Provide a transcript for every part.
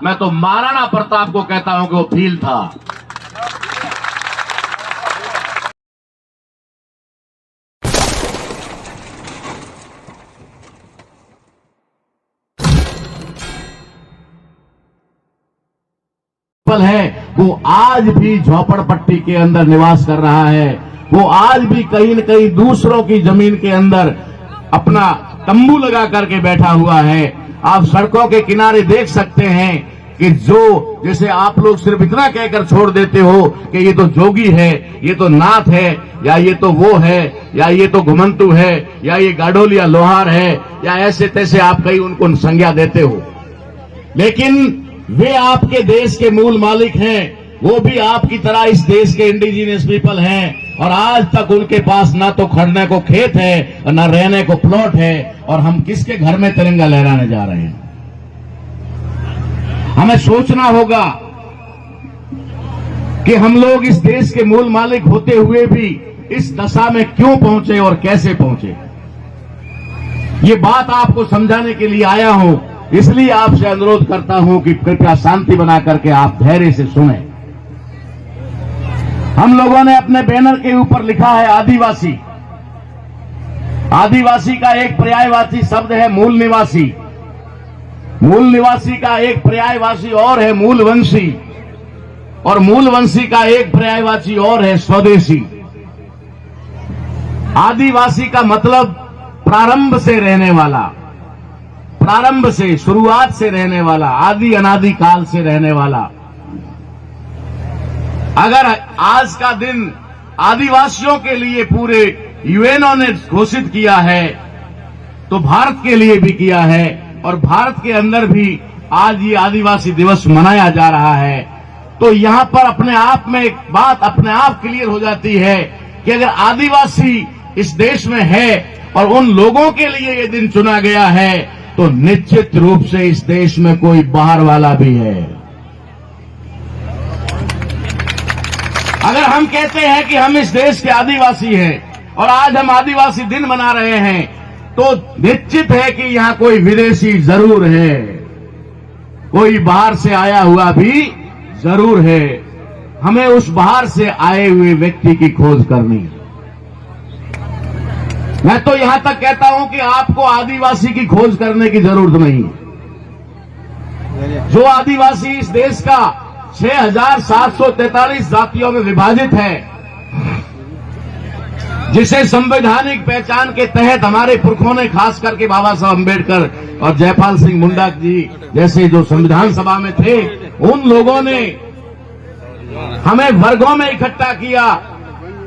मैं तो महाराणा प्रताप को कहता हूं कि वो फील था। है वो आज भी झोपड़पट्टी के अंदर निवास कर रहा है। वो आज भी कहीं न कहीं दूसरों की जमीन के अंदर अपना तंबू लगा करके बैठा हुआ है। आप सड़कों के किनारे देख सकते हैं कि जो जैसे आप लोग सिर्फ इतना कहकर छोड़ देते हो कि ये तो जोगी है, ये तो नाथ है, या ये तो वो है, या ये तो घुमंतु है, या ये गाडोलिया लोहार है, या ऐसे तैसे आप कहीं उनको संज्ञा देते हो, लेकिन वे आपके देश के मूल मालिक हैं। वो भी आपकी तरह इस देश के इंडिजिनियस पीपल हैं, और आज तक उनके पास ना तो खड़ने को खेत है और ना रहने को प्लॉट है। और हम किसके घर में तिरंगा लहराने जा रहे हैं? हमें सोचना होगा कि हम लोग इस देश के मूल मालिक होते हुए भी इस दशा में क्यों पहुंचे और कैसे पहुंचे। ये बात आपको समझाने के लिए आया हूं, इसलिए आपसे अनुरोध करता हूं कि कृपया शांति बना करके आप धैर्य से सुने। हम लोगों ने अपने बैनर के ऊपर लिखा है आदिवासी। आदिवासी का एक पर्यायवाची शब्द है मूल निवासी। मूल निवासी का एक पर्यायवाची और है मूलवंशी, और मूलवंशी का एक पर्यायवाची और है स्वदेशी। आदिवासी का मतलब प्रारंभ से रहने वाला, प्रारंभ से, शुरुआत से रहने वाला, आदि अनादि काल से रहने वाला। अगर आज का दिन आदिवासियों के लिए पूरे यूएनओ ने घोषित किया है, तो भारत के लिए भी किया है, और भारत के अंदर भी आज ये आदिवासी दिवस मनाया जा रहा है। तो यहां पर अपने आप में एक बात अपने आप क्लियर हो जाती है कि अगर आदिवासी इस देश में है और उन लोगों के लिए ये दिन चुना गया है, तो निश्चित रूप से इस देश में कोई बाहर वाला भी है। अगर हम कहते हैं कि हम इस देश के आदिवासी हैं और आज हम आदिवासी दिन मना रहे हैं, तो निश्चित है कि यहां कोई विदेशी जरूर है, कोई बाहर से आया हुआ भी जरूर है। हमें उस बाहर से आए हुए व्यक्ति की खोज करनी है। मैं तो यहां तक कहता हूं कि आपको आदिवासी की खोज करने की जरूरत नहीं है। जो आदिवासी इस देश का 6,743 जातियों में विभाजित है, जिसे संवैधानिक पहचान के तहत हमारे पुरखों ने, खास करके बाबा साहब अम्बेडकर और जयपाल सिंह मुंडा जी जैसे जो संविधान सभा में थे, उन लोगों ने हमें वर्गों में इकट्ठा किया।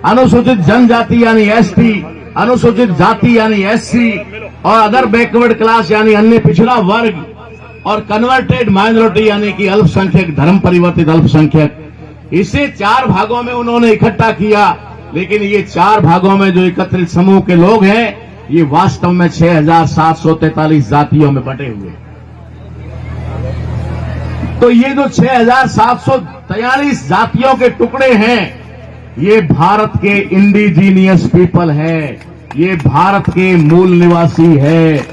अनुसूचित जनजाति यानी एसटी, अनुसूचित जाति यानी एससी, और अदर बैकवर्ड क्लास यानी अन्य पिछड़ा वर्ग, और कन्वर्टेड माइनॉरिटी यानी कि अल्पसंख्यक, धर्म परिवर्तित अल्पसंख्यक। इसे 4 भागों में उन्होंने इकट्ठा किया, लेकिन ये 4 भागों में जो एकत्रित समूह के लोग हैं, ये वास्तव में 6,743 जातियों में बटे हुए। तो ये जो 6,743 जातियों के टुकड़े हैं, ये भारत के इंडिजीनियस पीपल है, ये भारत के मूल निवासी है।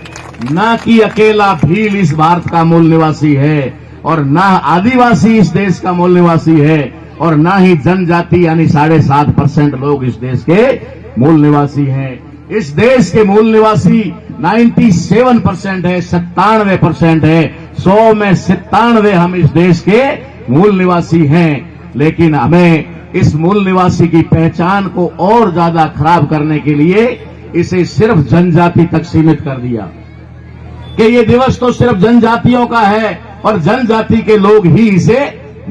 ना कि अकेला भील इस भारत का मूल निवासी है, और ना आदिवासी इस देश का मूल निवासी है, और ना ही जनजाति यानी 7.5% लोग इस देश के मूल निवासी हैं। इस देश के मूल निवासी 97% है, 97% है। 100 में 97 हम इस देश के मूल निवासी हैं। लेकिन हमें इस मूल निवासी की पहचान को और ज्यादा खराब करने के लिए इसे सिर्फ जनजाति तक सीमित कर दिया कि ये दिवस तो सिर्फ जनजातियों का है और जनजाति के लोग ही इसे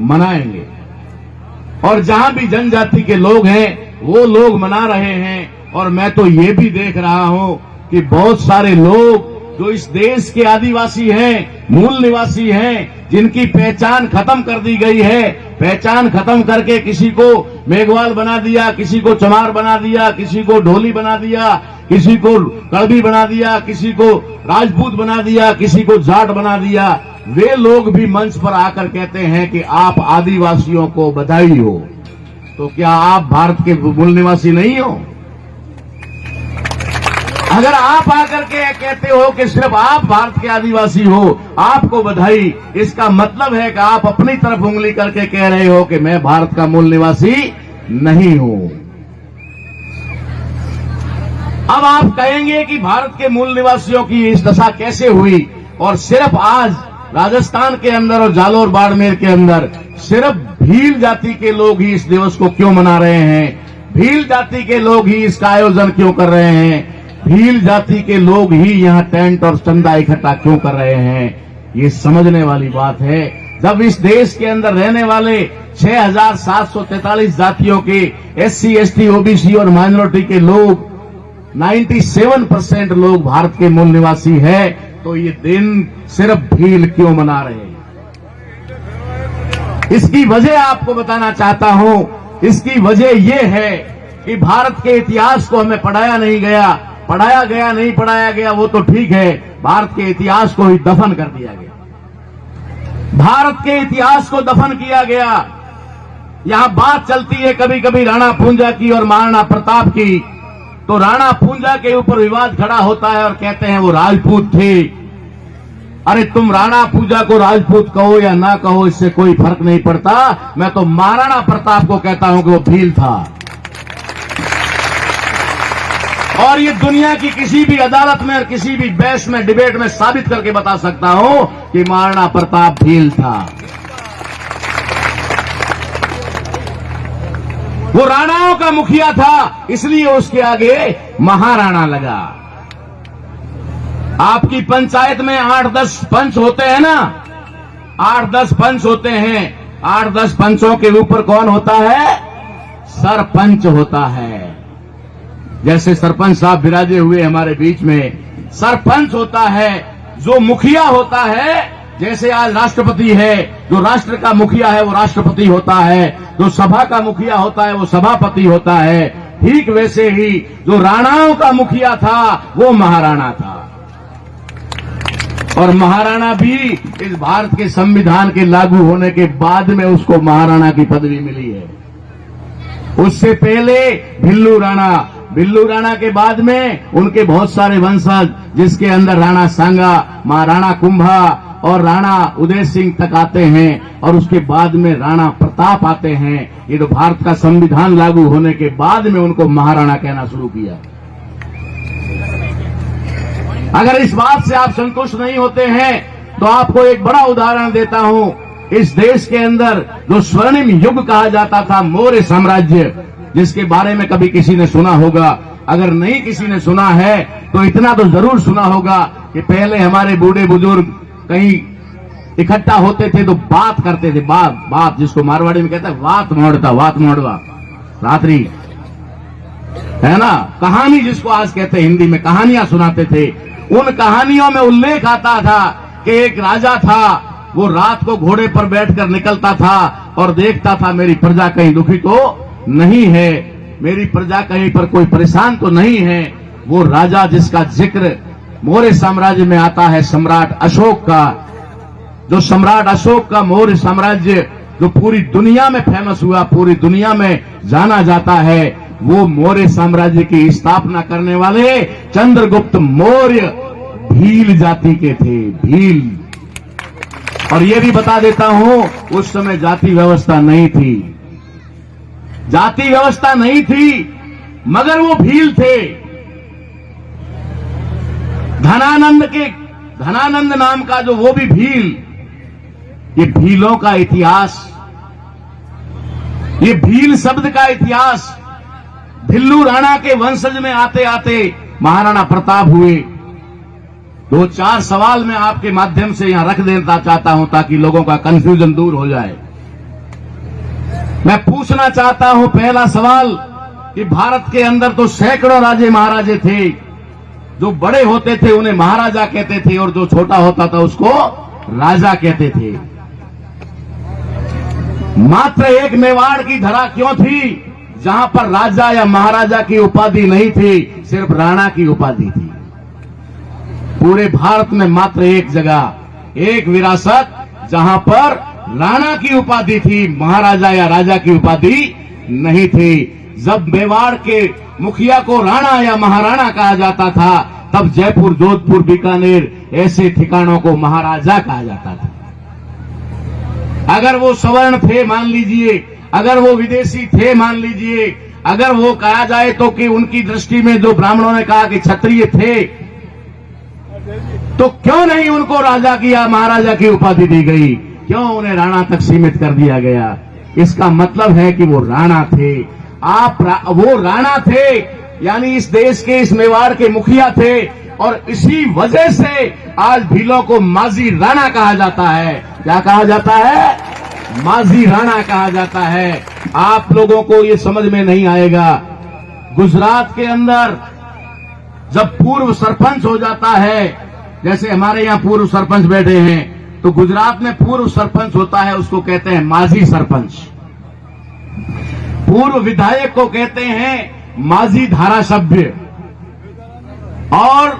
मनाएंगे। और जहां भी जनजाति के लोग हैं, वो लोग मना रहे हैं। और मैं तो ये भी देख रहा हूं कि बहुत सारे लोग जो इस देश के आदिवासी हैं, मूल निवासी हैं, जिनकी पहचान खत्म कर दी गई है, पहचान खत्म करके किसी को मेघवाल बना दिया, किसी को चमार बना दिया, किसी को ढोली बना दिया, किसी को कड़बी बना दिया, किसी को राजपूत बना दिया, किसी को जाट बना दिया। वे लोग भी मंच पर आकर कहते हैं कि आप आदिवासियों को बधाई हो। तो क्या आप भारत के मूल निवासी नहीं हो? अगर आप आकर के कहते हो कि सिर्फ आप भारत के आदिवासी हो, आपको बधाई, इसका मतलब है कि आप अपनी तरफ उंगली करके कह रहे हो कि मैं भारत का मूल निवासी नहीं हूं। अब आप कहेंगे कि भारत के मूल निवासियों की इस दशा कैसे हुई, और सिर्फ आज राजस्थान के अंदर और जालोर बाड़मेर के अंदर सिर्फ भील जाति के लोग ही इस दिवस को क्यों मना रहे हैं, भील जाति के लोग ही इसका आयोजन क्यों कर रहे हैं, भील जाति के लोग ही यहाँ टेंट और चंदा इकट्ठा क्यों कर रहे हैं, ये समझने वाली बात है। जब इस देश के अंदर रहने वाले 6,743 जातियों के SC, ST, OBC और माइनॉरिटी के लोग 97% लोग भारत के मूल निवासी है, तो ये दिन सिर्फ भील क्यों मना रहे हैं? इसकी वजह आपको बताना चाहता हूं। इसकी वजह यह है कि भारत के इतिहास को हमें पढ़ाया नहीं गया वो तो ठीक है, भारत के इतिहास को ही दफन कर दिया गया। भारत के इतिहास को दफन किया गया। यहां बात चलती है कभी कभी राणा पूंजा की और महाराणा प्रताप की, तो राणा पूंजा के ऊपर विवाद खड़ा होता है और कहते हैं वो राजपूत थे। अरे तुम राणा पूंजा को राजपूत कहो या ना कहो, इससे कोई फर्क नहीं पड़ता। मैं तो महाराणा प्रताप को कहता हूं कि वो भील था, और ये दुनिया की किसी भी अदालत में और किसी भी बहस में, डिबेट में साबित करके बता सकता हूं कि महाराणा प्रताप भील था। वो राणाओं का मुखिया था, इसलिए उसके आगे महाराणा लगा। आपकी पंचायत में 8-10 पंच होते हैं ना, 8-10 पंच होते हैं। 8-10 पंचों के ऊपर कौन होता है? सरपंच होता है। जैसे सरपंच साहब विराजे हुए हमारे बीच में, सरपंच होता है। जो मुखिया होता है, जैसे आज राष्ट्रपति है, जो राष्ट्र का मुखिया है वो राष्ट्रपति होता है, जो सभा का मुखिया होता है वो सभापति होता है, ठीक वैसे ही जो राणाओं का मुखिया था वो महाराणा था। और महाराणा भी इस भारत के संविधान के लागू होने के बाद में उसको महाराणा की पदवी मिली है। उससे पहले भिल्लू राणा के बाद में उनके बहुत सारे वंशज, जिसके अंदर राणा सांगा, महाराणा कुंभा और राणा उदय सिंह तक आते हैं, और उसके बाद में राणा प्रताप आते हैं। ये तो भारत का संविधान लागू होने के बाद में उनको महाराणा कहना शुरू किया। अगर इस बात से आप संतुष्ट नहीं होते हैं तो आपको एक बड़ा उदाहरण देता हूं। इस देश के अंदर जो स्वर्णिम युग कहा जाता था, मौर्य साम्राज्य, जिसके बारे में कभी किसी ने सुना होगा, अगर नहीं किसी ने सुना है तो इतना तो जरूर सुना होगा कि पहले हमारे बूढ़े बुजुर्ग कहीं इकट्ठा होते थे तो बात करते थे, बात जिसको मारवाड़ी में कहते हैं वात मोड़वा, रात्रि है ना, कहानी जिसको आज कहते हैं हिंदी में, कहानियां सुनाते थे। उन कहानियों में उल्लेख आता था कि एक राजा था, वो रात को घोड़े पर बैठकर निकलता था और देखता था मेरी प्रजा कहीं दुखी तो नहीं है, मेरी प्रजा कहीं पर कोई परेशान तो नहीं है। वो राजा जिसका जिक्र मौर्य साम्राज्य में आता है, सम्राट अशोक का, जो सम्राट अशोक का मौर्य साम्राज्य जो पूरी दुनिया में फेमस हुआ, पूरी दुनिया में जाना जाता है, वो मौर्य साम्राज्य की स्थापना करने वाले चंद्रगुप्त मौर्य भील जाति के थे, भील। और ये भी बता देता हूं, उस समय जाति व्यवस्था नहीं थी, जाति व्यवस्था नहीं थी, मगर वो भील थे। धनानंद नाम का जो वो भी भील, ये भीलों का इतिहास, ये भील शब्द का इतिहास भिल्लू राणा के वंशज में आते आते महाराणा प्रताप हुए। 2-4 सवाल मैं आपके माध्यम से यहां रख देना चाहता हूं ताकि लोगों का कंफ्यूजन दूर हो जाए। मैं पूछना चाहता हूं, पहला सवाल कि भारत के अंदर तो सैकड़ों राजे महाराजे थे, जो बड़े होते थे उन्हें महाराजा कहते थे और जो छोटा होता था उसको राजा कहते थे। मात्र एक मेवाड़ की धरा क्यों थी जहां पर राजा या महाराजा की उपाधि नहीं थी, सिर्फ राणा की उपाधि थी। पूरे भारत में मात्र एक जगह, एक विरासत जहां पर राणा की उपाधि थी, महाराजा या राजा की उपाधि नहीं थी। जब मेवाड़ के मुखिया को राणा या महाराणा कहा जाता था, तब जयपुर, जोधपुर, बीकानेर ऐसे ठिकानों को महाराजा कहा जाता था। अगर वो सवर्ण थे मान लीजिए, अगर वो विदेशी थे मान लीजिए, अगर वो कहा जाए तो कि उनकी दृष्टि में जो ब्राह्मणों ने कहा कि क्षत्रिय थे, तो क्यों नहीं उनको राजा की या महाराजा की उपाधि दी गई? क्यों उन्हें राणा तक सीमित कर दिया गया? इसका मतलब है कि वो राणा थे। वो राणा थे, यानी इस देश के, इस मेवाड़ के मुखिया थे, और इसी वजह से आज भीलों को माजी राणा कहा जाता है। क्या कहा जाता है? माजी राणा कहा जाता है। आप लोगों को ये समझ में नहीं आएगा। गुजरात के अंदर जब पूर्व सरपंच हो जाता है, जैसे हमारे यहां पूर्व सरपंच बैठे हैं, तो गुजरात में पूर्व सरपंच होता है, उसको कहते हैं माजी सरपंच। पूर्व विधायक को कहते हैं माजी धारासभ्य, और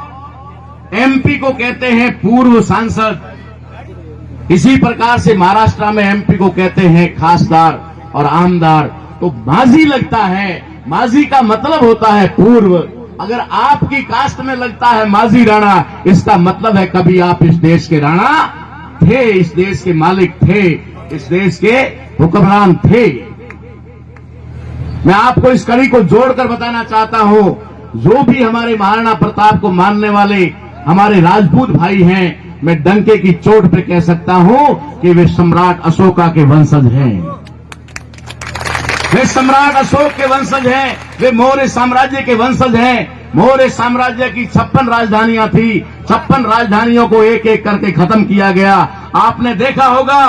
एमपी को कहते हैं पूर्व सांसद। इसी प्रकार से महाराष्ट्र में एमपी को कहते हैं खासदार और आमदार। तो माजी लगता है, माजी का मतलब होता है पूर्व। अगर आपकी कास्ट में लगता है माजी राणा, इसका मतलब है कभी आप इस देश के राणा थे, इस देश के मालिक थे, इस देश के हुक्मरान थे। मैं आपको इस कड़ी को जोड़कर बताना चाहता हूं, जो भी हमारे महाराणा प्रताप को मानने वाले हमारे राजपूत भाई हैं, मैं डंके की चोट पे कह सकता हूं कि वे सम्राट अशोका के वंशज हैं। वे सम्राट अशोक के वंशज हैं, वे मौर्य साम्राज्य के वंशज हैं। मौर्य साम्राज्य की 56 राजधानियां थी, 56 राजधानियों को एक एक करके खत्म किया गया। आपने देखा होगा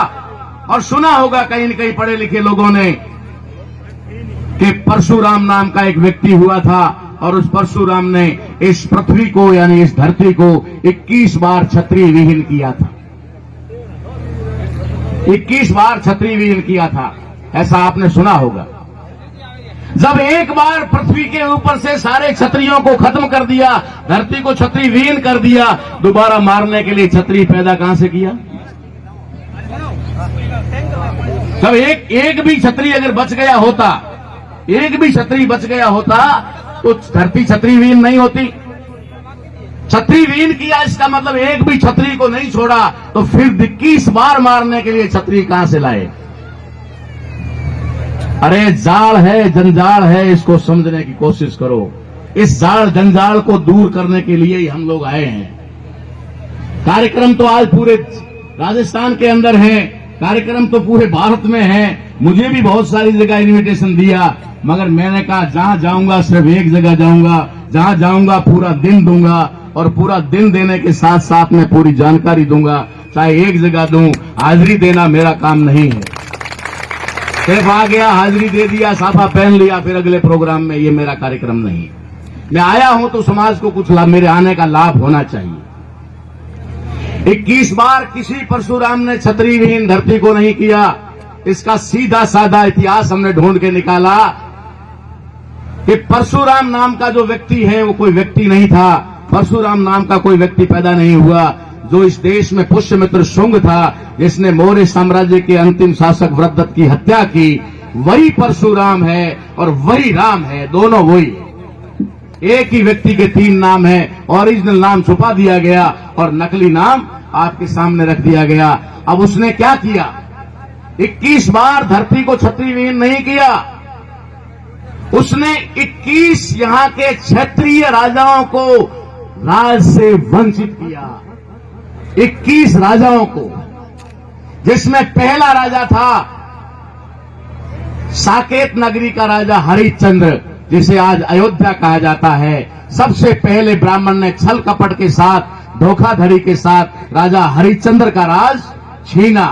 और सुना होगा कहीं न कहीं पढ़े लिखे लोगों ने कि परशुराम नाम का एक व्यक्ति हुआ था, और उस परशुराम ने इस पृथ्वी को, यानी इस धरती को 21 बार क्षत्रिय विहीन किया था। 21 बार क्षत्रिय विहीन किया था, ऐसा आपने सुना होगा। जब एक बार पृथ्वी के ऊपर से सारे क्षत्रियों को खत्म कर दिया, धरती को क्षत्रिय विहीन कर दिया, दोबारा मारने के लिए क्षत्रिय पैदा कहां से किया? जब एक भी क्षत्रिय अगर बच गया होता, एक भी क्षत्रिय बच गया होता, तो धरती क्षत्रिय विहीन नहीं होती। क्षत्रिय विहीन किया, इसका मतलब एक भी क्षत्रिय को नहीं छोड़ा, तो फिर 21 बार मारने के लिए क्षत्रिय कहां से लाए? अरे जाल है, जंजाल है, इसको समझने की कोशिश करो। इस जाल जंजाल को दूर करने के लिए ही हम लोग आए हैं। कार्यक्रम तो आज पूरे राजस्थान के अंदर है, कार्यक्रम तो पूरे भारत में है। मुझे भी बहुत सारी जगह इनविटेशन दिया, मगर मैंने कहा जहां जाऊंगा सिर्फ एक जगह जाऊंगा, जहां जाऊंगा पूरा दिन दूंगा, और पूरा दिन देने के साथ साथ मैं पूरी जानकारी दूंगा। चाहे एक जगह दूं, हाजिरी देना मेरा काम नहीं है। सिर्फ आ गया, हाजिरी दे दिया, साफा पहन लिया, फिर अगले प्रोग्राम में, ये मेरा कार्यक्रम नहीं। मैं आया हूं तो समाज को कुछ मेरे आने का लाभ होना चाहिए। 21 बार किसी परशुराम ने क्षत्रिय विहीन धरती को नहीं किया। इसका सीधा साधा इतिहास हमने ढूंढ के निकाला कि परशुराम नाम का जो व्यक्ति है वो कोई व्यक्ति नहीं था। परशुराम नाम का कोई व्यक्ति पैदा नहीं हुआ। जो इस देश में पुष्यमित्र शुंग था, जिसने मौर्य साम्राज्य के अंतिम शासक वृद्धत की हत्या की, वही परशुराम है और वही राम है, दोनों वही। एक ही व्यक्ति के 3 नाम हैं। ओरिजिनल नाम छुपा दिया गया और नकली नाम आपके सामने रख दिया गया। अब उसने क्या किया? 21 बार धरती को क्षत्रिय विहीन नहीं किया। उसने 21 यहां के क्षत्रिय राजाओं को राज से वंचित किया। 21 राजाओं को, जिसमें पहला राजा था साकेत नगरी का राजा हरिश्चंद्र, जिसे आज अयोध्या कहा जाता है। सबसे पहले ब्राह्मण ने छल कपट के साथ, धोखाधड़ी के साथ राजा हरिश्चंद्र का राज छीना।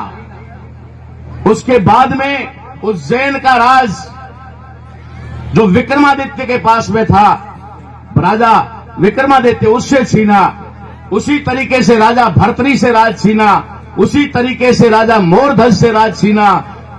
उसके बाद में उज्जैन का राज जो विक्रमादित्य के पास में था, राजा विक्रमादित्य, उससे छीना। उसी तरीके से राजा भर्तरी से राज छीना। उसी तरीके से राजा मोरध्वज से राज छीना।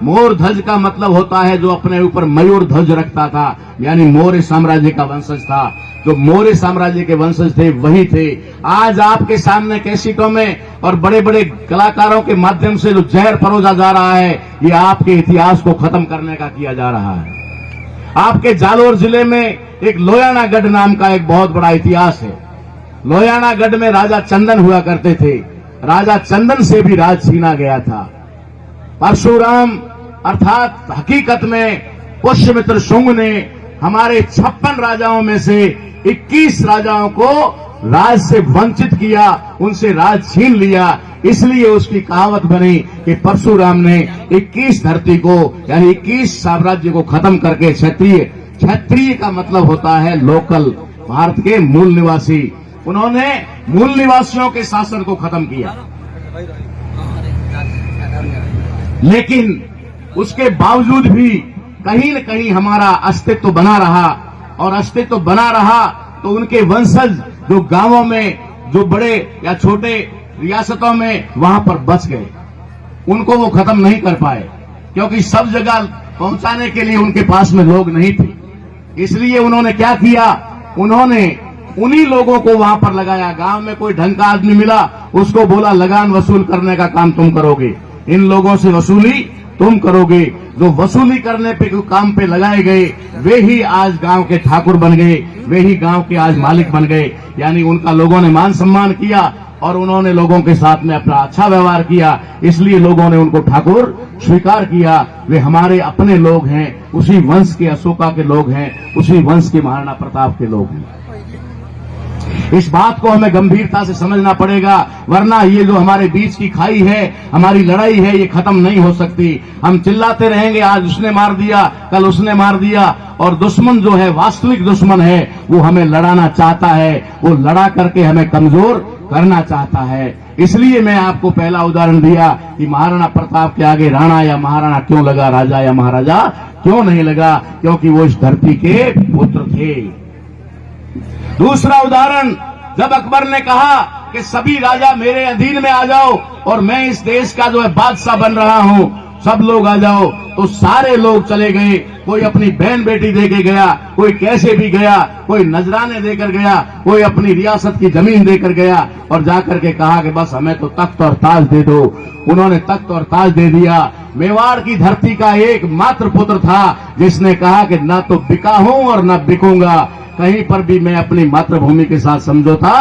मोरध्वज का मतलब होता है जो अपने ऊपर मयूर ध्वज रखता था, यानी मौर्य साम्राज्य का वंशज था। जो मौर्य साम्राज्य के वंशज थे वही थे। आज आपके सामने कैसेटों में और बड़े बड़े कलाकारों के माध्यम से जो जहर परोसा जा रहा है, ये आपके इतिहास को खत्म करने का किया जा रहा है। आपके जालोर जिले में एक लोयानागढ़ नाम का एक बहुत बड़ा इतिहास है। लोयानागढ़ में राजा चंदन हुआ करते थे। राजा चंदन से भी राज छीना गया था। परशुराम अर्थात हकीकत में पुष्यमित्र शुंग ने हमारे 56 राजाओं में से 21 राजाओं को राज से वंचित किया, उनसे राज छीन लिया। इसलिए उसकी कहावत बनी कि परशुराम ने 21 धरती को यानी 21 साम्राज्य को खत्म करके क्षत्रिय का मतलब होता है लोकल, भारत के मूल निवासी। उन्होंने मूल निवासियों के शासन को खत्म किया, लेकिन उसके बावजूद भी कहीं न कहीं हमारा अस्तित्व बना रहा। और अस्तित्व बना रहा तो उनके वंशज जो गांवों में, जो बड़े या छोटे रियासतों में वहां पर बच गए, उनको वो खत्म नहीं कर पाए, क्योंकि सब जगह पहुंचाने के लिए उनके पास में लोग नहीं थे। इसलिए उन्होंने क्या किया, उन्होंने उन्हीं लोगों को वहां पर लगाया। गांव में कोई ढंग का आदमी मिला, उसको बोला लगान वसूल करने का काम तुम करोगे, इन लोगों से वसूली तुम करोगे। जो वसूली करने पे काम पे लगाए गए वे ही आज गांव के ठाकुर बन गए, वे ही गांव के आज मालिक बन गए। यानी उनका लोगों ने मान सम्मान किया और उन्होंने लोगों के साथ में अपना अच्छा व्यवहार किया, इसलिए लोगों ने उनको ठाकुर स्वीकार किया। वे हमारे अपने लोग हैं, उसी वंश के अशोका के लोग हैं, उसी वंश के महाराणा प्रताप के लोग हैं। इस बात को हमें गंभीरता से समझना पड़ेगा, वरना ये जो हमारे बीच की खाई है, हमारी लड़ाई है, ये खत्म नहीं हो सकती। हम चिल्लाते रहेंगे, आज उसने मार दिया, कल उसने मार दिया, और दुश्मन जो है, वास्तविक दुश्मन है, वो हमें लड़ाना चाहता है, वो लड़ा करके हमें कमजोर करना चाहता है। इसलिए मैं आपको पहला उदाहरण दिया कि महाराणा प्रताप के आगे राणा या महाराणा क्यों लगा, राजा या महाराजा क्यों नहीं लगा, क्योंकि वो इस धरती के पुत्र थे। दूसरा उदाहरण, जब अकबर ने कहा कि सभी राजा मेरे अधीन में आ जाओ और मैं इस देश का जो है बादशाह बन रहा हूं, सब लोग आ जाओ, तो सारे लोग चले गए। कोई अपनी बहन बेटी देके गया, कोई कैसे भी गया, कोई नजराने देकर गया, कोई अपनी रियासत की जमीन देकर गया और जाकर के कहा कि बस हमें तो तख्त और ताज दे दो। उन्होंने तख्त और ताज दे दिया। मेवाड़ की धरती का एक मात्र पुत्र था जिसने कहा कि ना तो बिका हूं और ना बिकूंगा, कहीं पर भी मैं अपनी मातृभूमि के साथ समझौता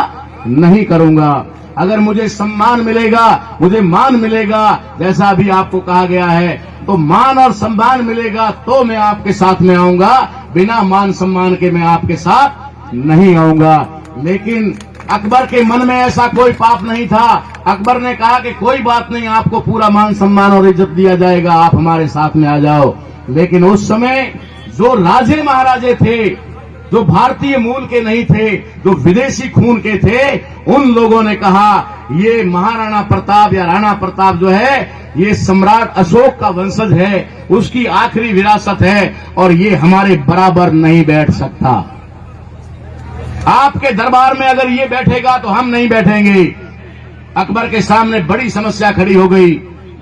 नहीं करूंगा। अगर मुझे सम्मान मिलेगा, मुझे मान मिलेगा, जैसा अभी आपको कहा गया है, तो मान और सम्मान मिलेगा तो मैं आपके साथ में आऊंगा, बिना मान सम्मान के मैं आपके साथ नहीं आऊंगा। लेकिन अकबर के मन में ऐसा कोई पाप नहीं था। अकबर ने कहा कि कोई बात नहीं, आपको पूरा मान सम्मान और इज्जत दिया जाएगा, आप हमारे साथ में आ जाओ। लेकिन उस समय जो राजे महाराजे थे, जो भारतीय मूल के नहीं थे, जो विदेशी खून के थे, उन लोगों ने कहा ये महाराणा प्रताप या राणा प्रताप जो है, ये सम्राट अशोक का वंशज है, उसकी आखिरी विरासत है और ये हमारे बराबर नहीं बैठ सकता। आपके दरबार में अगर ये बैठेगा तो हम नहीं बैठेंगे। अकबर के सामने बड़ी समस्या खड़ी हो गई।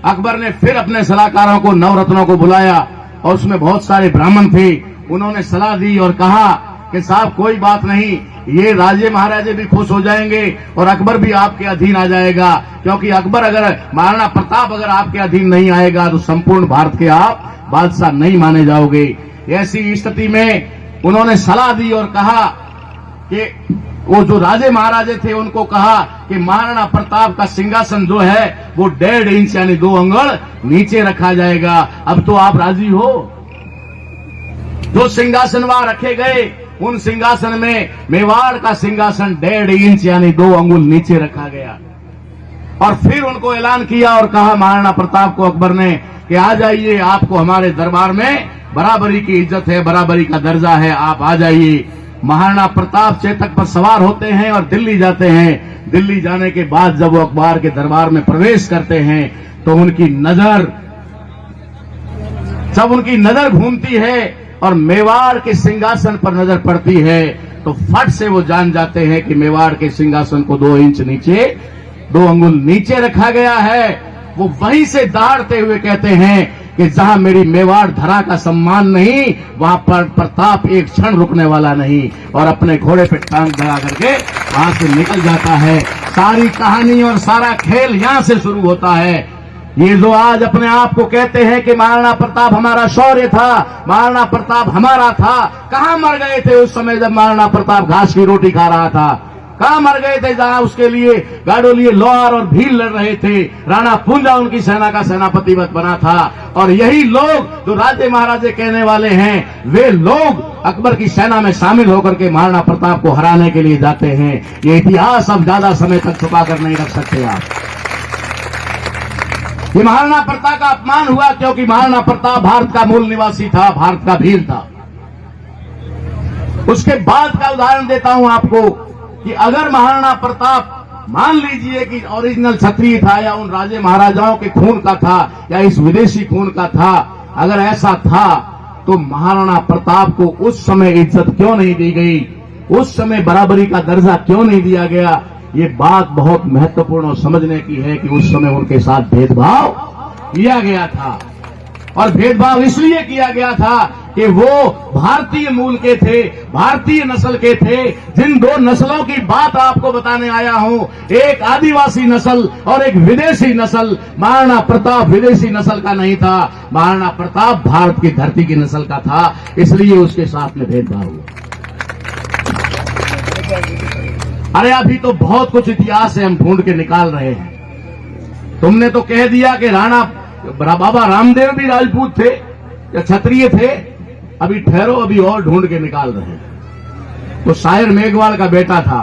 अकबर ने फिर अपने सलाहकारों को, नवरत्नों को बुलाया और उसमें बहुत सारे ब्राह्मण थे। उन्होंने सलाह दी और कहा कि साहब कोई बात नहीं, ये राजे महाराजे भी खुश हो जाएंगे और अकबर भी आपके अधीन आ जाएगा, क्योंकि अकबर अगर, महाराणा प्रताप अगर आपके अधीन नहीं आएगा तो संपूर्ण भारत के आप बादशाह नहीं माने जाओगे। ऐसी स्थिति में उन्होंने सलाह दी और कहा कि वो जो राजे महाराजे थे उनको कहा कि महाराणा प्रताप का सिंहासन जो है वो 1.5 इंच यानी 2 अंगुल नीचे रखा जाएगा। अब तो आप राजी हो? जो सिंहासन वहां रखे गए, उन सिंहासन में मेवाड़ का सिंहासन 1.5 इंच यानी 2 अंगुल नीचे रखा गया। और फिर उनको ऐलान किया और कहा महाराणा प्रताप को अकबर ने कि आ जाइए, आपको हमारे दरबार में बराबरी की इज्जत है, बराबरी का दर्जा है, आप आ जाइए। महाराणा प्रताप चेतक पर सवार होते हैं और दिल्ली जाते हैं। दिल्ली जाने के बाद जब वो अकबर के दरबार में प्रवेश करते हैं तो उनकी नजर घूमती है और मेवाड़ के सिंहासन पर नजर पड़ती है तो फट से वो जान जाते हैं कि मेवाड़ के सिंहासन को 2 इंच नीचे, 2 अंगुल नीचे रखा गया है। वो वहीं से दहाड़ते हुए कहते हैं कि जहां मेरी मेवाड़ धरा का सम्मान नहीं, वहां पर प्रताप एक क्षण रुकने वाला नहीं, और अपने घोड़े पे टांग लगा करके वहां से निकल जाता है। सारी कहानी और सारा खेल यहां से शुरू होता है। ये जो आज अपने आप को कहते हैं कि महाराणा प्रताप हमारा शौर्य था, महाराणा प्रताप हमारा था, कहां मर गए थे उस समय जब महाराणा प्रताप घास की रोटी खा रहा था? कहां मर गए थे जहां उसके लिए गाड़ोलिए लोहार और भील लड़ रहे थे? राणा पूंजा उनकी सेना का सेनापति बना था। और यही लोग जो राजे महाराजे कहने वाले हैं, वे लोग अकबर की सेना में शामिल होकर के महाराणा प्रताप को हराने के लिए जाते हैं। ये इतिहास अब ज्यादा समय तक छुपा कर नहीं रख सकते आप। ये महाराणा प्रताप का अपमान हुआ क्योंकि महाराणा प्रताप भारत का मूल निवासी था, भारत का भील था। उसके बाद का उदाहरण देता हूं आपको कि अगर महाराणा प्रताप मान लीजिए कि ओरिजिनल क्षत्रिय था या उन राजे महाराजाओं के खून का था या इस विदेशी खून का था, अगर ऐसा था तो महाराणा प्रताप को उस समय इज्जत क्यों नहीं दी गई? उस समय बराबरी का दर्जा क्यों नहीं दिया गया? ये बात बहुत महत्वपूर्ण और समझने की है कि उस समय उनके साथ भेदभाव किया गया था। और भेदभाव इसलिए किया गया था कि वो भारतीय मूल के थे, भारतीय नस्ल के थे। जिन दो नस्लों की बात आपको बताने आया हूं, एक आदिवासी नस्ल और एक विदेशी नस्ल। महाराणा प्रताप विदेशी नस्ल का नहीं था, महाराणा प्रताप भारत की धरती की नस्ल का था, इसलिए उसके साथ में भेदभाव हुआ। अरे अभी तो बहुत कुछ इतिहास है, हम ढूंढ के निकाल रहे हैं। तुमने तो कह दिया कि राणा बाबा रामदेव भी राजपूत थे या क्षत्रिय थे। अभी ठहरो, अभी और ढूंढ के निकाल रहे हैं। तो शायर मेघवाल का बेटा था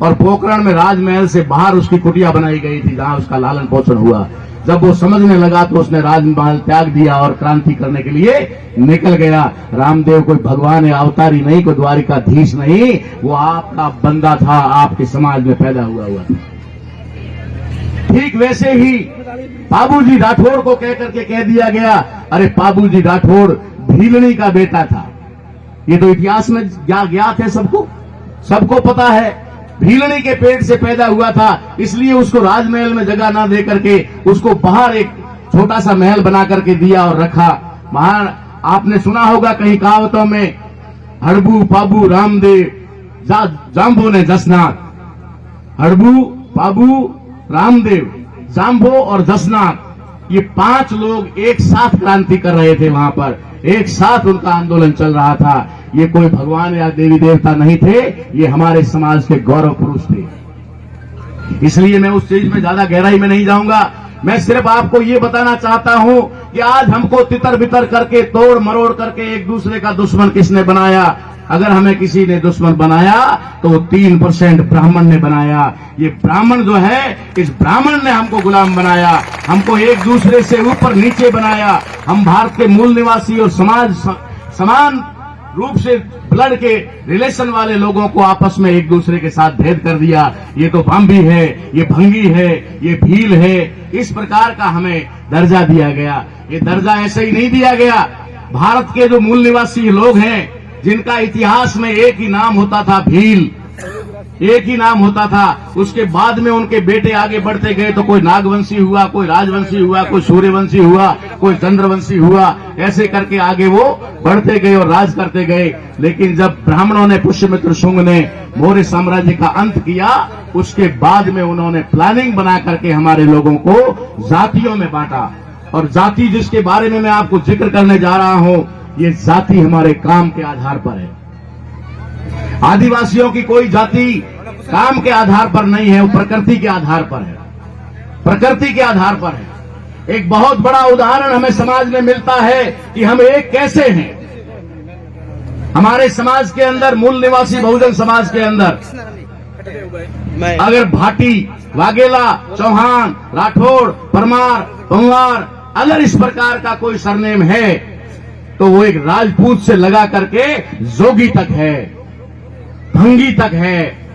और पोखरण में राजमहल से बाहर उसकी कुटिया बनाई गई थी जहां उसका लालन पोषण हुआ। जब वो समझने लगा तो उसने राजमहल त्याग दिया और क्रांति करने के लिए निकल गया। रामदेव कोई भगवान या अवतारी नहीं, कोई द्वारिकाधीश नहीं, वो आपका बंदा था, आपके समाज में पैदा हुआ था। ठीक वैसे ही बाबूजी राठौड़ को कह करके कह दिया गया, अरे बाबूजी राठौड़ भीलनी का बेटा था। ये तो इतिहास में ज्ञात है, सबको पता है। भीलनी के पेट से पैदा हुआ था, इसलिए उसको राजमहल में जगह ना दे करके उसको बाहर एक छोटा सा महल बना करके दिया और रखा। महान आपने सुना होगा कहीं कहावतों में, हड़बू पाबू रामदेव जाम्बो ने जसनाथ। हड़बू पाबू रामदेव, जाम्बो और जसनाथ, ये 5 लोग एक साथ क्रांति कर रहे थे। वहां पर एक साथ उनका आंदोलन चल रहा था। ये कोई भगवान या देवी देवता नहीं थे, ये हमारे समाज के गौरव पुरुष थे। इसलिए मैं उस चीज में ज्यादा गहराई में नहीं जाऊंगा। मैं सिर्फ आपको ये बताना चाहता हूं कि आज हमको तितर बितर करके, तोड़ मरोड़ करके एक दूसरे का दुश्मन किसने बनाया? अगर हमें किसी ने दुश्मन बनाया तो 3% ब्राह्मण ने बनाया। ये ब्राह्मण जो है, इस ब्राह्मण ने हमको गुलाम बनाया, हमको एक दूसरे से ऊपर नीचे बनाया। हम भारत के मूल निवासी और समान रूप से ब्लड के रिलेशन वाले लोगों को आपस में एक दूसरे के साथ भेद कर दिया। ये तो बाम्बी है, ये भंगी है, ये भील है, इस प्रकार का हमें दर्जा दिया गया। ये दर्जा ऐसे ही नहीं दिया गया। भारत के जो मूल निवासी लोग हैं, जिनका इतिहास में एक ही नाम होता था, भील, एक ही नाम होता था। उसके बाद में उनके बेटे आगे बढ़ते गए तो कोई नागवंशी हुआ, कोई राजवंशी हुआ, कोई सूर्यवंशी हुआ, कोई चंद्रवंशी हुआ। ऐसे करके आगे वो बढ़ते गए और राज करते गए। लेकिन जब ब्राह्मणों ने, पुष्यमित्र शुंग ने मौर्य साम्राज्य का अंत किया, उसके बाद में उन्होंने प्लानिंग बना करके हमारे लोगों को जातियों में बांटा। और जाति जिसके बारे में मैं आपको जिक्र करने जा रहा हूं, ये जाति हमारे काम के आधार पर है। आदिवासियों की कोई जाति काम के आधार पर नहीं है, वो प्रकृति के आधार पर है, प्रकृति के आधार पर है। एक बहुत बड़ा उदाहरण हमें समाज में मिलता है कि हम एक कैसे हैं। हमारे समाज के अंदर, मूल निवासी बहुजन समाज के अंदर, अगर भाटी, वाघेला, चौहान, राठौड़, परमार, पंवार, अगर इस प्रकार का कोई सरनेम है तो वो एक राजपूत से लगा करके जोगी तक है, भंगी तक है।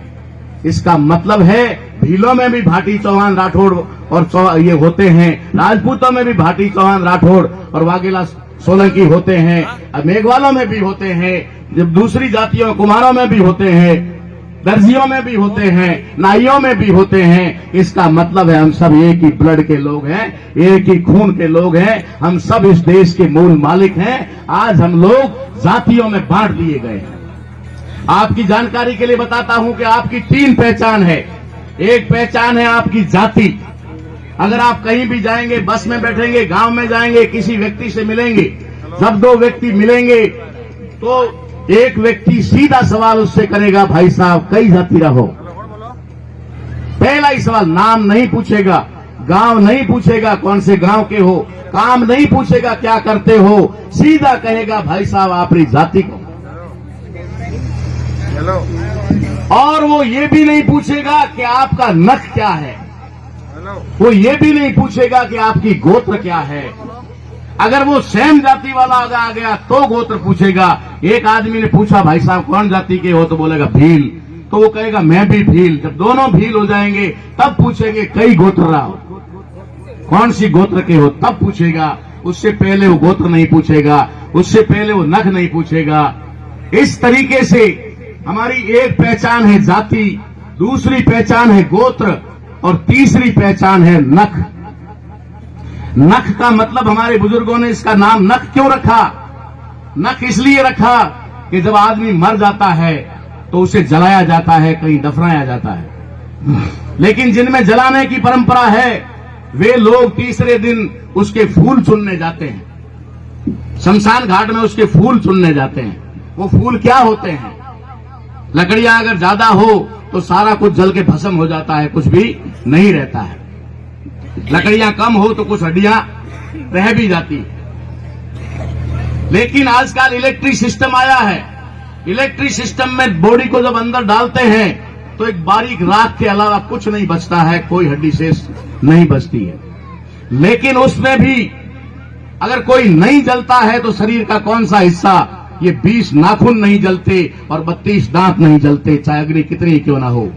इसका मतलब है भीलों में भी भाटी, चौहान, राठौड़ और ये होते हैं, राजपूतों में भी भाटी, चौहान, राठौड़ और वाघेला, सोलंकी होते हैं, मेघवालों में भी होते हैं, जब दूसरी जातियों, कुमारों में भी होते हैं, दर्जियों में भी होते हैं, नाइयों में भी होते हैं। इसका मतलब है हम सब एक ही ब्लड के लोग हैं, एक ही खून के लोग हैं, हम सब इस देश के मूल मालिक हैं। आज हम लोग जातियों में बांट दिए गए हैं। आपकी जानकारी के लिए बताता हूं कि आपकी 3 पहचान है। एक पहचान है आपकी जाति, अगर आप कहीं भी जाएंगे, बस में बैठेंगे, गांव में जाएंगे, किसी व्यक्ति से मिलेंगे, जब दो व्यक्ति मिलेंगे तो एक व्यक्ति सीधा सवाल उससे करेगा, भाई साहब कई जाति रहो। पहला ही सवाल, नाम नहीं पूछेगा, गांव नहीं पूछेगा, कौन से गांव के हो, काम नहीं पूछेगा, क्या करते हो, सीधा कहेगा भाई साहब आपकी जाति को। और वो ये भी नहीं पूछेगा कि आपका नख क्या है, वो ये भी नहीं पूछेगा कि आपकी गोत्र क्या है। अगर वो सेम जाति वाला आ गया तो गोत्र पूछेगा। एक आदमी ने पूछा भाई साहब कौन जाति के हो, तो बोलेगा भील, तो वो कहेगा मैं भी भील। जब दोनों भील हो जाएंगे तब पूछेंगे कई गोत्र रहो, कौन सी गोत्र के हो, तब पूछेगा। उससे पहले वो गोत्र नहीं पूछेगा, उससे पहले वो नख नहीं पूछेगा। इस तरीके से हमारी एक पहचान है जाति, दूसरी पहचान है गोत्र और तीसरी पहचान है नख। नख का मतलब हमारे बुजुर्गों ने इसका नाम नख क्यों रखा? नख इसलिए रखा कि जब आदमी मर जाता है तो उसे जलाया जाता है, कहीं दफनाया जाता है। लेकिन जिनमें जलाने की परंपरा है वे लोग तीसरे दिन उसके फूल चुनने जाते हैं, शमशान घाट में उसके फूल चुनने जाते हैं। वो फूल क्या होते हैं? लकड़ियां अगर ज्यादा हो तो सारा कुछ जल के भस्म हो जाता है, कुछ भी नहीं रहता है। लकड़ियां कम हो तो कुछ हड्डियां रह भी जाती है। लेकिन आजकल इलेक्ट्रिक सिस्टम आया है। इलेक्ट्रिक सिस्टम में बॉडी को जब अंदर डालते हैं तो एक बारीक राख के अलावा कुछ नहीं बचता है, कोई हड्डी शेष नहीं बचती है। लेकिन उसमें भी अगर कोई नहीं जलता है तो शरीर का कौन सा हिस्सा, ये 20 नाखून नहीं जलते और 32 दांत नहीं जलते, चाहे अग्नि कितनी क्यों ना हो।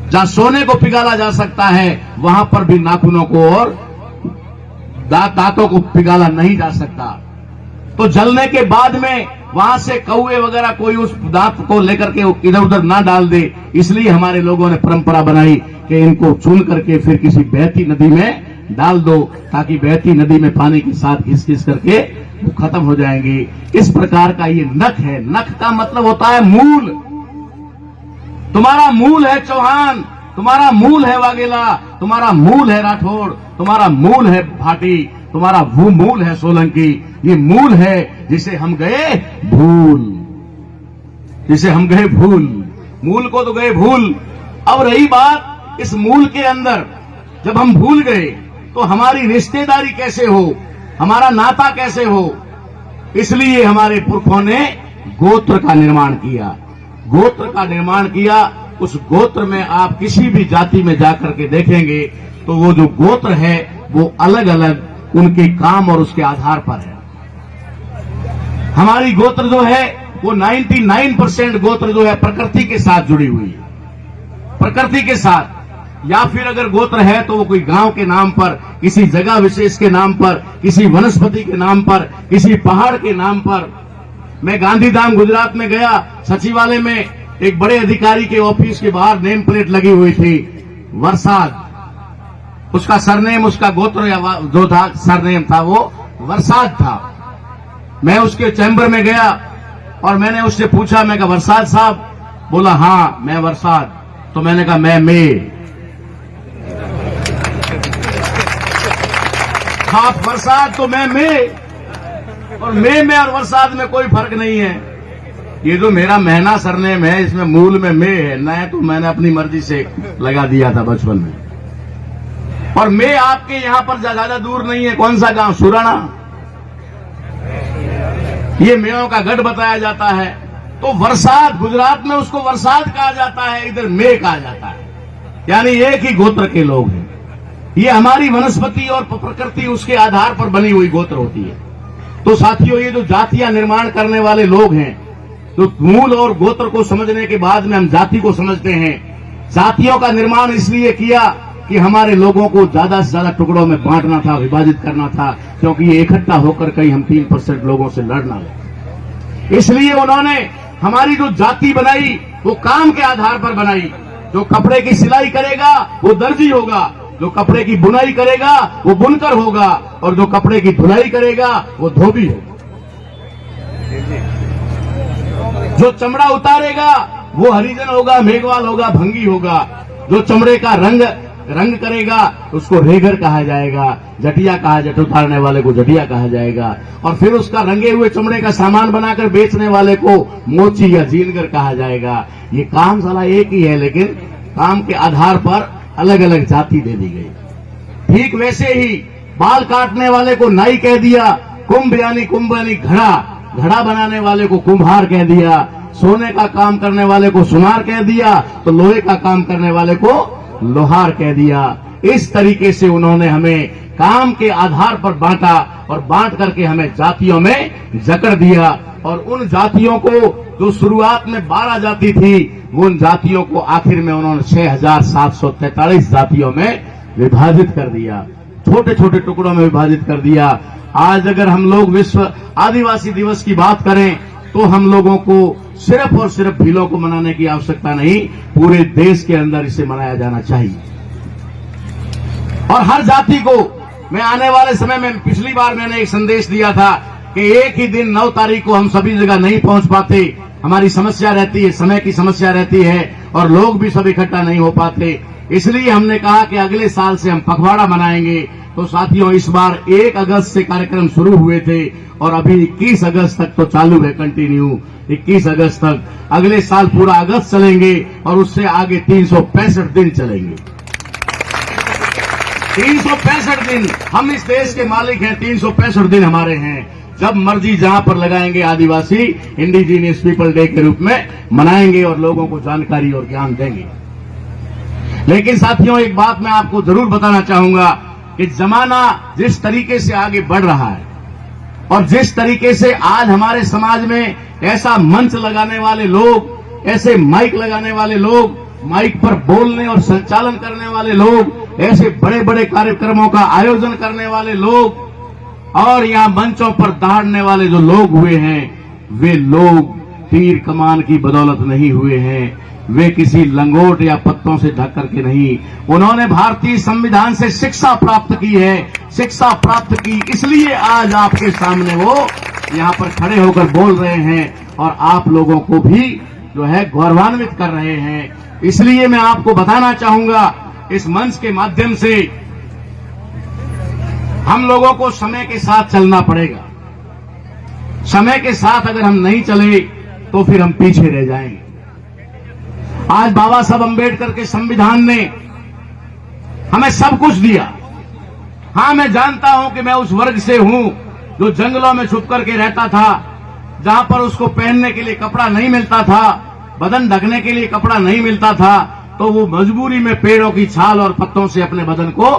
जहां सोने को पिघाला जा सकता है वहां पर भी नाखूनों को और दांतों को पिघाला नहीं जा सकता। तो जलने के बाद में वहां से कौवे वगैरह कोई उस दांत को लेकर के इधर उधर ना डाल दे, इसलिए हमारे लोगों ने परंपरा बनाई कि इनको चुन करके फिर किसी बहती नदी में डाल दो, ताकि बहती नदी में पानी के साथ घिस घिस करके वो खत्म हो जाएंगे। इस प्रकार का ये नख है। नख का मतलब होता है मूल। तुम्हारा मूल है चौहान, तुम्हारा मूल है वाघेला, तुम्हारा मूल है राठौड़, तुम्हारा मूल है भाटी, तुम्हारा वो मूल है सोलंकी। ये मूल है जिसे हम गए भूल, जिसे हम गए भूल। मूल को तो गए भूल। अब रही बात इस मूल के अंदर, जब हम भूल गए तो हमारी रिश्तेदारी कैसे हो, हमारा नाता कैसे हो। इसलिए हमारे पुरखों ने गोत्र का निर्माण किया। गोत्र का निर्माण किया। उस गोत्र में आप किसी भी जाति में जाकर के देखेंगे तो वो जो गोत्र है वो अलग अलग उनके काम और उसके आधार पर है। हमारी गोत्र जो है वो 99% गोत्र जो है प्रकृति के साथ जुड़ी हुई है, प्रकृति के साथ। या फिर अगर गोत्र है तो वो कोई गांव के नाम पर, किसी जगह विशेष के नाम पर, किसी वनस्पति के नाम पर, किसी पहाड़ के नाम पर। मैं गांधीधाम गुजरात में गया, सचिवालय में एक बड़े अधिकारी के ऑफिस के बाहर नेम प्लेट लगी हुई थी, वरसाद। उसका सरनेम, उसका गोत्र या जो था सरनेम था वो वरसाद था। मैं उसके चैम्बर में गया और मैंने उससे पूछा, मैं कहा वरसाद साहब? बोला हाँ मैं वरसाद। तो मैंने कहा मैं मे। आप वरसाद तो मैं मे, और मे में और वरसाद में कोई फर्क नहीं है। ये जो मेरा महीना सरनेम है इसमें मूल में मे है, नया तो मैंने अपनी मर्जी से लगा दिया था बचपन में। और मे आपके यहां पर ज्यादा दूर नहीं है। कौन सा गांव? सुराना। ये मेयों का गढ़ बताया जाता है। तो वरसाद, गुजरात में उसको वरसाद कहा जाता है, इधर मे कहा जाता है। यानी एक ही गोत्र के लोग हैं। ये हमारी वनस्पति और प्रकृति उसके आधार पर बनी हुई गोत्र होती है। तो साथियों, ये जो जातियां निर्माण करने वाले लोग हैं, तो मूल और गोत्र को समझने के बाद में हम जाति को समझते हैं। जातियों का निर्माण इसलिए किया कि हमारे लोगों को ज्यादा से ज्यादा टुकड़ों में बांटना था, विभाजित करना था, क्योंकि ये इकट्ठा होकर कहीं हम 3% लोगों से लड़ना लगे। इसलिए उन्होंने हमारी जो जाति बनाई वो काम के आधार पर बनाई। जो कपड़े की सिलाई करेगा वो दर्जी होगा, जो कपड़े की बुनाई करेगा वो बुनकर होगा, और जो कपड़े की धुलाई करेगा वो धोबी होगा। जो चमड़ा उतारेगा वो हरिजन होगा, मेघवाल होगा, भंगी होगा। जो चमड़े का रंग रंग करेगा उसको रेगर कहा जाएगा, जटिया कहा, जट उतारने वाले को जटिया कहा जाएगा, और फिर उसका रंगे हुए चमड़े का सामान बनाकर बेचने वाले को मोची या जीनगर कहा जाएगा। ये काम साला एक ही है, लेकिन काम के आधार पर अलग अलग जाति दे दी गई। ठीक वैसे ही बाल काटने वाले को नाई कह दिया, कुंभ यानी घड़ा बनाने वाले को कुम्हार कह दिया, सोने का काम करने वाले को सुनार कह दिया, तो लोहे का काम करने वाले को लोहार कह दिया। इस तरीके से उन्होंने हमें काम के आधार पर बांटा और बांट करके हमें जातियों में जकड़ दिया, और उन जातियों को जो शुरुआत में 12 जाति थी, उन जातियों को आखिर में उन्होंने 6743 जातियों में विभाजित कर दिया, छोटे छोटे टुकड़ों में विभाजित कर दिया। आज अगर हम लोग विश्व आदिवासी दिवस की बात करें तो हम लोगों को सिर्फ और सिर्फ भीलों को मनाने की आवश्यकता नहीं, पूरे देश के अंदर इसे मनाया जाना चाहिए। और हर जाति को मैं आने वाले समय में, पिछली बार मैंने एक संदेश दिया था कि एक ही दिन 9 तारीख को हम सभी जगह नहीं पहुंच पाते, हमारी समस्या रहती है, समय की समस्या रहती है, और लोग भी सब इकट्ठा नहीं हो पाते। इसलिए हमने कहा कि अगले साल से हम पखवाड़ा मनाएंगे। तो साथियों, इस बार 1 अगस्त से कार्यक्रम शुरू हुए थे और अभी 21 अगस्त तक तो चालू है, कंटिन्यू 21 अगस्त तक। अगले साल पूरा अगस्त चलेंगे और उससे आगे 365 दिन चलेंगे। 365 दिन हम इस देश के मालिक हैं, 365 दिन हमारे हैं। जब मर्जी जहां पर लगाएंगे आदिवासी इंडिजीनियस पीपल डे के रूप में मनाएंगे और लोगों को जानकारी और ज्ञान देंगे। लेकिन साथियों, एक बात मैं आपको जरूर बताना चाहूंगा कि जमाना जिस तरीके से आगे बढ़ रहा है और जिस तरीके से आज हमारे समाज में ऐसा मंच लगाने वाले लोग, ऐसे माइक लगाने वाले लोग, माइक पर बोलने और संचालन करने वाले लोग, ऐसे बड़े बड़े कार्यक्रमों का आयोजन करने वाले लोग और यहां मंचों पर दहाड़ने वाले जो लोग हुए हैं, वे लोग तीर कमान की बदौलत नहीं हुए हैं, वे किसी लंगोट या पत्तों से ढक करके नहीं। उन्होंने भारतीय संविधान से शिक्षा प्राप्त की है। शिक्षा प्राप्त की इसलिए आज आपके सामने वो यहां पर खड़े होकर बोल रहे हैं और आप लोगों को भी जो है गौरवान्वित कर रहे हैं। इसलिए मैं आपको बताना चाहूंगा, इस मंच के माध्यम से हम लोगों को समय के साथ चलना पड़ेगा। समय के साथ अगर हम नहीं चले तो फिर हम पीछे रह जाएंगे। आज बाबा साहब अम्बेडकर के संविधान ने हमें सब कुछ दिया। हां, मैं जानता हूं कि मैं उस वर्ग से हूं जो जंगलों में छुप करके रहता था, जहां पर उसको पहनने के लिए कपड़ा नहीं मिलता था, बदन ढकने के लिए कपड़ा नहीं मिलता था, तो वो मजबूरी में पेड़ों की छाल और पत्तों से अपने बदन को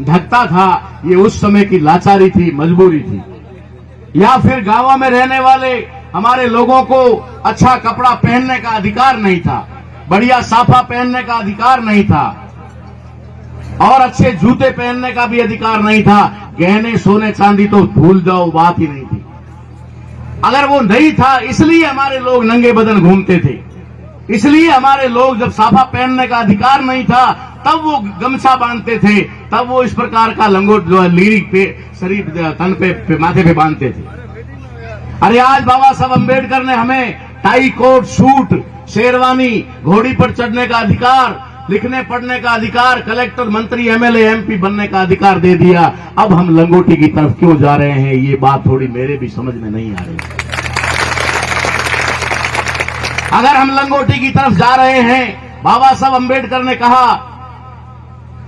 ढकता था। ये उस समय की लाचारी थी, मजबूरी थी। या फिर गांवों में रहने वाले हमारे लोगों को अच्छा कपड़ा पहनने का अधिकार नहीं था, बढ़िया साफा पहनने का अधिकार नहीं था, और अच्छे जूते पहनने का भी अधिकार नहीं था। गहने सोने चांदी तो भूल जाओ, बात ही नहीं थी। अगर वो नहीं था, इसलिए हमारे लोग नंगे बदन घूमते थे। इसलिए हमारे लोग जब साफा पहनने का अधिकार नहीं था तब वो गमछा बांधते थे, तब वो इस प्रकार का लंगोट जो है लीरी पे शरीर तन पे माथे पे बांधते थे। अरे आज बाबा साहब अम्बेडकर ने हमें टाई कोट सूट शेरवानी, घोड़ी पर चढ़ने का अधिकार, लिखने पढ़ने का अधिकार, कलेक्टर मंत्री एमएलए एमपी बनने का अधिकार दे दिया। अब हम लंगोटी की तरफ क्यों जा रहे हैं, ये बात थोड़ी मेरे भी समझ में नहीं आ रही। अगर हम लंगोटी की तरफ जा रहे हैं, बाबा साहब अम्बेडकर ने कहा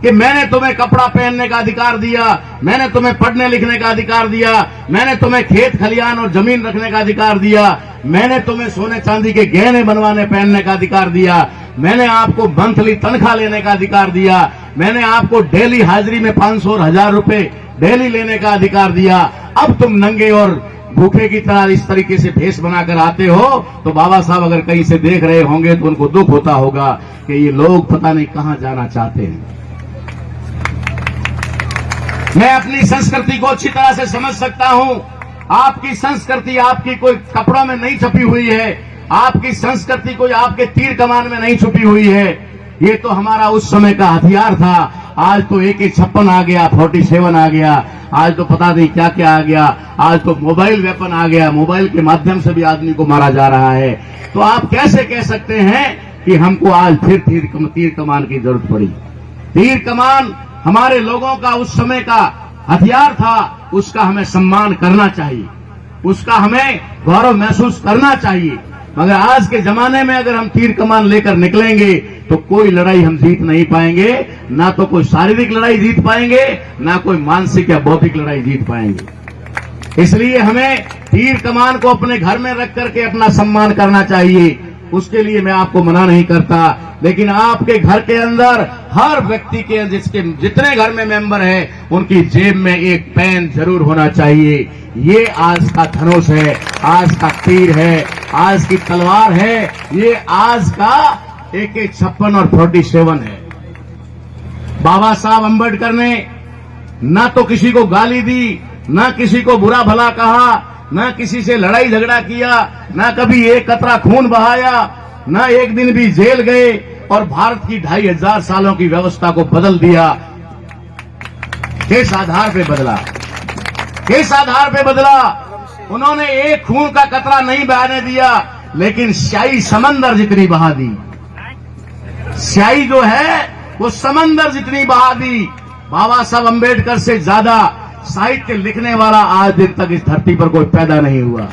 कि मैंने तुम्हें कपड़ा पहनने का अधिकार दिया, मैंने तुम्हें पढ़ने लिखने का अधिकार दिया, मैंने तुम्हें खेत खलियान और जमीन रखने का अधिकार दिया, मैंने तुम्हें सोने चांदी के गहने बनवाने पहनने का अधिकार दिया, मैंने आपको मंथली तनख्वाह लेने का अधिकार दिया, मैंने आपको डेली हाजिरी में 500 और 1000 रुपए डेली लेने का अधिकार दिया। अब तुम नंगे और भूखे की तरह इस तरीके से भेष बनाकर आते हो, तो बाबा साहब अगर कहीं से देख रहे होंगे तो उनको दुख होता होगा कि ये लोग पता नहीं कहां जाना चाहते हैं। मैं अपनी संस्कृति को अच्छी तरह से समझ सकता हूं। आपकी संस्कृति आपकी कोई कपड़ों में नहीं छुपी हुई है, आपकी संस्कृति कोई आपके तीर कमान में नहीं छुपी हुई है। ये तो हमारा उस समय का हथियार था। आज तो AK-56 आ गया, 47 आ गया, आज तो पता नहीं क्या क्या आ गया, आज तो मोबाइल वेपन आ गया, मोबाइल के माध्यम से भी आदमी को मारा जा रहा है। तो आप कैसे कह सकते हैं कि हमको आज फिर तीर कमान की जरूरत पड़ी। तीर कमान हमारे लोगों का उस समय का हथियार था, उसका हमें सम्मान करना चाहिए, उसका हमें गौरव महसूस करना चाहिए। मगर आज के जमाने में अगर हम तीर कमान लेकर निकलेंगे तो कोई लड़ाई हम जीत नहीं पाएंगे, ना तो कोई शारीरिक लड़ाई जीत पाएंगे, ना कोई मानसिक या बौद्धिक लड़ाई जीत पाएंगे। इसलिए हमें तीर कमान को अपने घर में रख करके अपना सम्मान करना चाहिए। उसके लिए मैं आपको मना नहीं करता, लेकिन आपके घर के अंदर हर व्यक्ति के जिसके जितने घर में मेंबर हैं उनकी जेब में एक पेन जरूर होना चाहिए। ये आज का धनुष है, आज का तीर है, आज की तलवार है, ये आज का AK-56 और 47 है। बाबा साहब अंबेडकर ने ना तो किसी को गाली दी, ना किसी को बुरा भला कहा, ना किसी से लड़ाई झगड़ा किया, ना कभी एक कतरा खून बहाया, ना एक दिन भी जेल गए और भारत की 2500 सालों की व्यवस्था को बदल दिया। किस आधार पे बदला? किस आधार पे बदला? उन्होंने एक खून का कतरा नहीं बहाने दिया, लेकिन स्याही समंदर जितनी बहा दी। स्याही जो है वो समंदर जितनी बहा दी। बाबा साहब अंबेडकर से ज्यादा साहित्य लिखने वाला आज दिन तक इस धरती पर कोई पैदा नहीं हुआ।